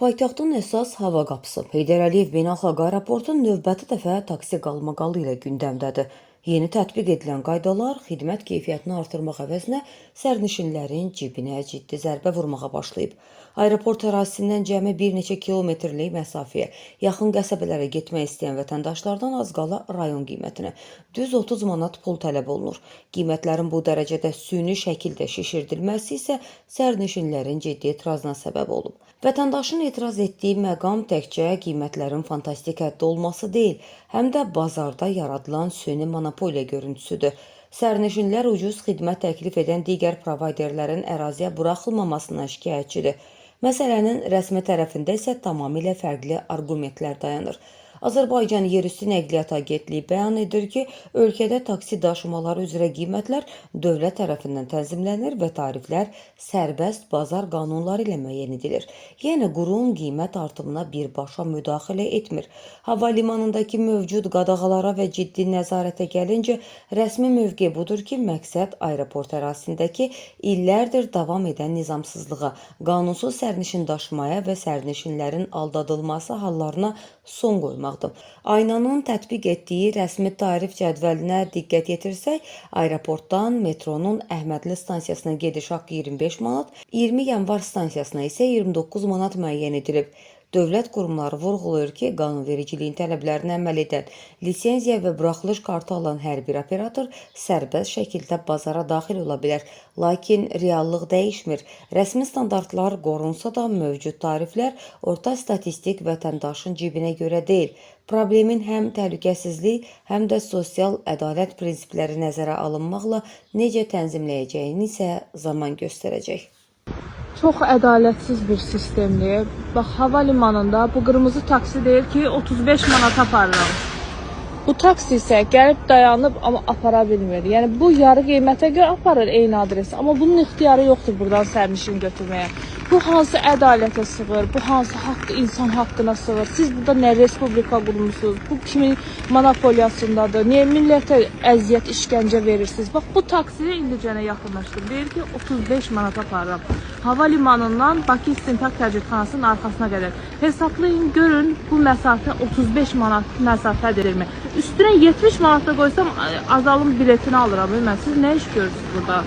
Paytaxtın əsas hava qapısı Heydər Əliyev Beynəlxalq Aeroportun növbəti dəfə taksi qalmaqalı ilə gündəmdədir. Yeni tətbiq edilən qaydalar xidmət keyfiyyətini artırmaq əvəzinə sərnişinlərin cibinə ciddi zərbə vurmağa başlayıb. Aeroport ərazisindən cəmi bir neçə kilometrlik məsafəyə, yaxın qəsəbələrə getmək istəyən vətəndaşlardan az qala rayon qiymətinə düz 30 manat pul tələb olunur. Qiymətlərin bu dərəcədə süni şəkildə şişirdilməsi isə sərnişinlərin ciddi etirazına səbəb olub. Vətəndaşın etiraz etdiyi məqam təkcə qiymətlərin fantastik həddə olması deyil, həm də bazarda yaradılan süni monopoliya görüntüsüdür. Sərnişinlər ucuz xidmət təklif edən digər provayderlərin əraziyə buraxılmamasına şikayətçidir. Məsələnin rəsmi tərəfində isə tamamilə fərqli arqumentlər dayanır. Azərbaycan Yerüstü Nəqliyyat Agentliyi bəyan edir ki, ölkədə taksi daşımaları üzrə qiymətlər dövlət tərəfindən tənzimlənir və tariflər sərbəst bazar qanunları ilə müəyyən edilir. Yəni, qurum qiymət artımına birbaşa müdaxilə etmir. Hava limanındakı mövcud qadağalara və ciddi nəzarətə gəlincə, rəsmi mövqe budur ki, məqsəd aeroport ərazisindəki illərdir davam edən nizamsızlığa, qanunsuz sərnişin daşımaya və sərnişinlərin aldadılması hallarına son qoymaq. Aynanın tətbiq etdiyi rəsmi tarif cədvəlinə diqqət yetirsək, aeroportdan metronun Əhmədli stansiyasına gediş haqqı 25 manat, 20 yanvar stansiyasına isə 29 manat müəyyən edilib. Dövlət qurumları vurğulayır ki, qanunvericiliyin tələblərinə əməl edən, lisenziya və buraxılış kartı alan hər bir operator sərbəst şəkildə bazara daxil ola bilər. Lakin reallıq dəyişmir. Rəsmi standartlar qorunsa da mövcud tariflər orta statistik vətəndaşın cibinə görə deyil. Problemin həm təhlükəsizlik, həm də sosial ədalət prinsipləri nəzərə alınmaqla necə tənzimləyəcəyini isə zaman göstərəcək. Çox ədalətsiz bir sistemdir. Bax, hava limanında bu qırmızı taksi deyir ki, 35 manat aparıram. Bu taksi isə gəlib dayanıb, amma apara bilmir. Yəni, bu yarı qiymətə görə aparır eyni adresi, amma bunun ixtiyarı yoxdur buradan sərnişin götürməyə. Bu hansı ədalətə sığır, bu hansı insan haqqına sığır? Siz burada nə respublika qurmuşsunuz? Bu kimin monopoliyasındadır? Niyə millətə əziyyət, işgəncə verirsiniz? Bax, bu taksiyə indicənə yaxınlaşdım. Deyir ki, 35 manat aparıram. Hava limanından Bakı İstintaq Təcridxanasının arxasına qədər. Hesablayın, görün bu məsafə 35 manat məsafədirmi? Üstünə 70 manat da qoysam azalım biletini alıram. Siz nə iş görürsünüz burada?